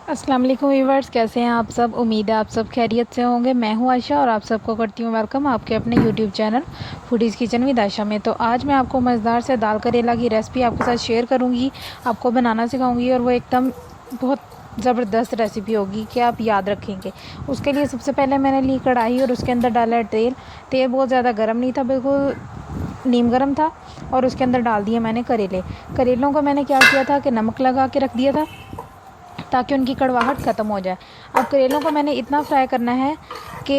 अस्सलाम वालेकुम व्यूअर्स, कैसे हैं आप सब। उम्मीद है आप सब खैरियत से होंगे। मैं हूं आयशा और आप सबको करती हूं वेलकम आपके अपने YouTube channel foodies kitchen with Ayesha में। तो आज मैं आपको मज़ेदार से दाल करेला की रेसिपी आपके साथ शेयर करूंगी, आपको बनाना सिखाऊंगी और वो एकदम बहुत ज़बरदस्त रेसिपी होगी कि आप याद रखेंगे। उसके लिए सबसे पहले मैंने ली कढ़ाई और उसके अंदर डाला तेल। तेल बहुत ज़्यादा गर्म नहीं था, बिल्कुल नीम गर्म था। और उसके अंदर डाल दिए मैंने करेले। करेलों को मैंने क्या किया था कि नमक लगा के रख दिया था ताकि उनकी कड़वाहट ख़त्म हो जाए। अब करेलों को मैंने इतना फ्राई करना है कि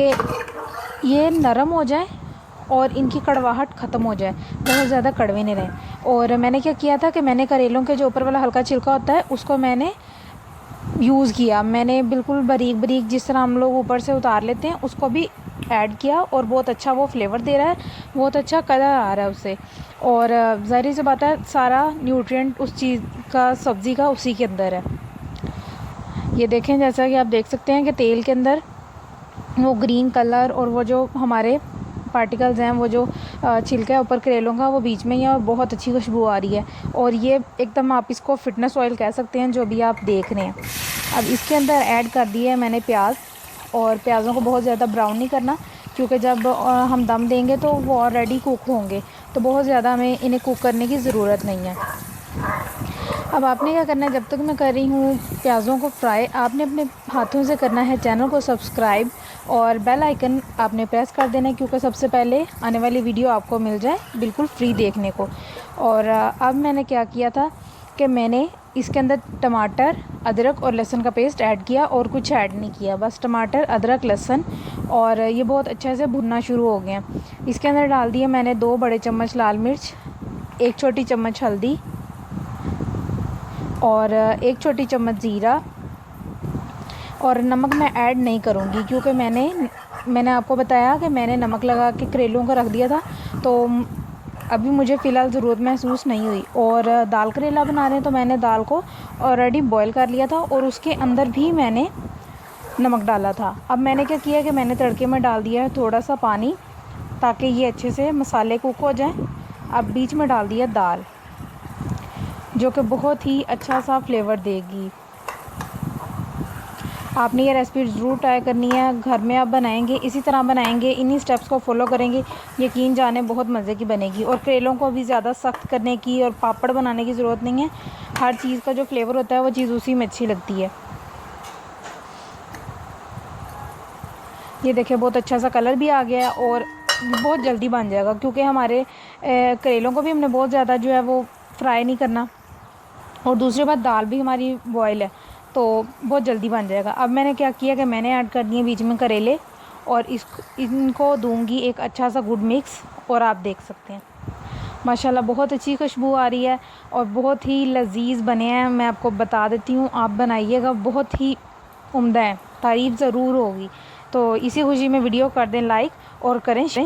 ये नरम हो जाए और इनकी कड़वाहट ख़त्म हो जाए, बहुत ज़्यादा कड़वे नहीं रहे। और मैंने क्या किया था कि मैंने करेलों के जो ऊपर वाला हल्का छिलका होता है उसको मैंने यूज़ किया। मैंने बिल्कुल बारीक बारीक जिस तरह हम लोग ऊपर से उतार लेते हैं उसको भी ऐड किया और बहुत अच्छा वो फ्लेवर दे रहा है, बहुत अच्छा कलर आ रहा है उससे। और ज़ाहिर सी बात है सारा न्यूट्रिएंट उस चीज़ का, सब्ज़ी का, उसी के अंदर है। ये देखें, जैसा कि आप देख सकते हैं कि तेल के अंदर वो ग्रीन कलर और वो जो हमारे पार्टिकल्स हैं, वो जो छिलका है ऊपर करेलों का, वो बीच में ही है और बहुत अच्छी खुशबू आ रही है। और ये एकदम आप इसको फिटनेस ऑयल कह सकते हैं जो भी आप देख रहे हैं। अब इसके अंदर ऐड कर दिया है मैंने प्याज। और प्याज़ों को बहुत ज़्यादा ब्राउन नहीं करना, क्योंकि जब हम दम देंगे तो वो ऑलरेडी कुक होंगे, तो बहुत ज़्यादा हमें इन्हें कुक करने की ज़रूरत नहीं है। अब आपने क्या करना है, जब तक मैं कर रही हूँ प्याज़ों को फ्राई, आपने अपने हाथों से करना है चैनल को सब्सक्राइब और बेल आइकन आपने प्रेस कर देना है, क्योंकि सबसे पहले आने वाली वीडियो आपको मिल जाए बिल्कुल फ्री देखने को। और अब मैंने क्या किया था कि मैंने इसके अंदर टमाटर, अदरक और लहसुन का पेस्ट ऐड किया और कुछ ऐड नहीं किया, बस टमाटर, अदरक, लहसुन। और ये बहुत अच्छे से भुनना शुरू हो गया। इसके अंदर डाल दिया मैंने 2 बड़े चम्मच लाल मिर्च, 1 छोटी चम्मच हल्दी और 1 छोटी चम्मच ज़ीरा। और नमक मैं ऐड नहीं करूँगी, क्योंकि मैंने आपको बताया कि मैंने नमक लगा के करेलों को रख दिया था, तो अभी मुझे फ़िलहाल ज़रूरत महसूस नहीं हुई। और दाल करेला बना रहे हैं तो मैंने दाल को ऑलरेडी बॉयल कर लिया था और उसके अंदर भी मैंने नमक डाला था। अब मैंने क्या किया कि मैंने तड़के में डाल दिया है थोड़ा सा पानी, ताकि ये अच्छे से मसाले कुक हो जाएँ। अब बीच में डाल दिया दाल, जो कि बहुत ही अच्छा सा फ्लेवर देगी। आपने ये रेसिपी ज़रूर ट्राई करनी है, घर में आप बनाएंगे, इसी तरह बनाएंगे, इन्हीं स्टेप्स को फॉलो करेंगे, यकीन जाने बहुत मज़े की बनेगी। और करेलों को भी ज़्यादा सख्त करने की और पापड़ बनाने की ज़रूरत नहीं है। हर चीज़ का जो फ्लेवर होता है वो चीज़ उसी में अच्छी लगती है। ये देखिए, बहुत अच्छा सा कलर भी आ गया और बहुत जल्दी बन जाएगा, क्योंकि हमारे करेलों को भी हमने बहुत ज़्यादा जो है वो फ्राई नहीं करना। और दूसरी बात, दाल भी हमारी बॉयल है, तो बहुत जल्दी बन जाएगा। अब मैंने क्या किया कि मैंने ऐड कर दिए बीच में करेले और इनको दूंगी एक अच्छा सा गुड मिक्स। और आप देख सकते हैं माशाल्लाह बहुत अच्छी खुशबू आ रही है और बहुत ही लजीज बने हैं। मैं आपको बता देती हूँ, आप बनाइएगा, बहुत ही उम्दा है, तारीफ़ ज़रूर होगी। तो इसी खुशी में वीडियो कर दें लाइक और करें शेयर।